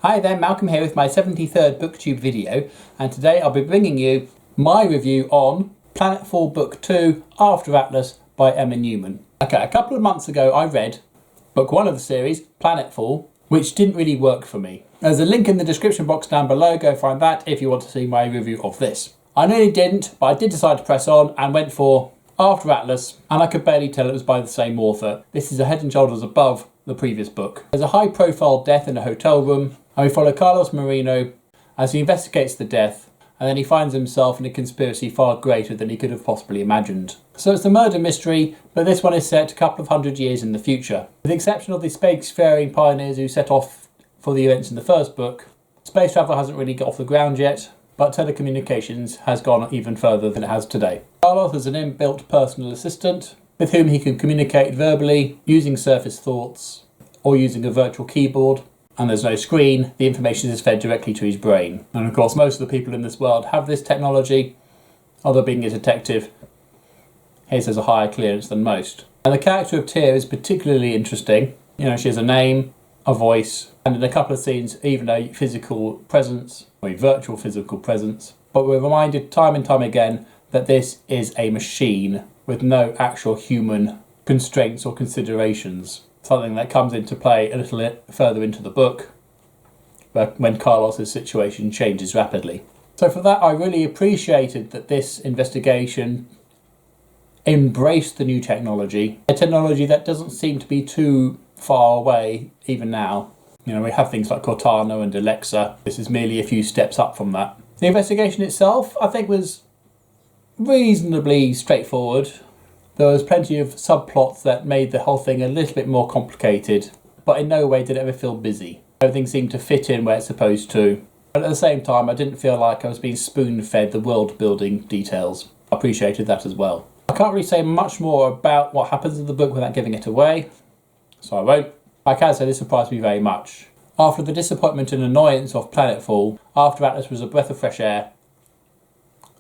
Hi there, Malcolm here with my 73rd Booktube video, and today I'll be bringing you my review on Planetfall Book 2 After Atlas by Emma Newman. Okay, a couple of months ago I read book 1 of the series, Planetfall, which didn't really work for me. There's a link in the description box down below, go find that if you want to see my review of this. I nearly didn't, but I did decide to press on and went for After Atlas, and I could barely tell it was by the same author. This is a head and shoulders above the previous book. There's a high profile death in a hotel room, and we follow Carlos Marino as he investigates the death, and then he finds himself in a conspiracy far greater than he could have possibly imagined. So it's a murder mystery, but this one is set a couple of hundred years in the future. With the exception of the spacefaring pioneers who set off for the events in the first book, space travel hasn't really got off the ground yet, but telecommunications has gone even further than it has today. Carlos is an inbuilt personal assistant with whom he can communicate verbally, using surface thoughts, or using a virtual keyboard. And there's no screen, the information is fed directly to his brain. And of course most of the people in this world have this technology, although being a detective, his has a higher clearance than most. And the character of Tyr is particularly interesting. You know, she has a name, a voice, and in a couple of scenes even a physical presence, or a virtual physical presence. But we're reminded time and time again that this is a machine with no actual human constraints or considerations. Something that comes into play a little bit further into the book, when Carlos's situation changes rapidly. So for that, I really appreciated that this investigation embraced the new technology, a technology that doesn't seem to be too far away even now. You know, we have things like Cortana and Alexa. This is merely a few steps up from that. The investigation itself, I think, was reasonably straightforward. There was plenty of subplots that made the whole thing a little bit more complicated, but in no way did it ever feel busy. Everything seemed to fit in where it's supposed to. But at the same time, I didn't feel like I was being spoon-fed the world-building details. I appreciated that as well. I can't really say much more about what happens in the book without giving it away, so I won't. I can say this surprised me very much. After the disappointment and annoyance of Planetfall, After Atlas was a breath of fresh air,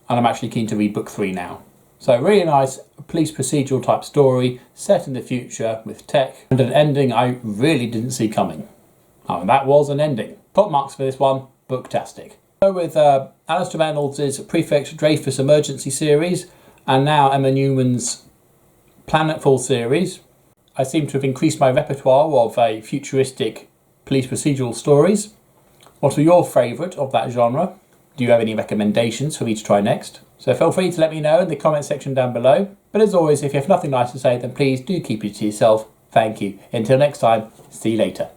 and I'm actually keen to read book 3 now. So really nice police procedural type story set in the future with tech and an ending I really didn't see coming. And that was an ending. Top marks for this one, booktastic. So with Alistair Reynolds' Prefect Dreyfus Emergency series and now Emma Newman's Planetfall series, I seem to have increased my repertoire of futuristic police procedural stories. What are your favourite of that genre? Do you have any recommendations for me to try next? So feel free to let me know in the comment section down below. But as always, if you have nothing nice to say, then please do keep it to yourself. Thank you. Until next time, see you later.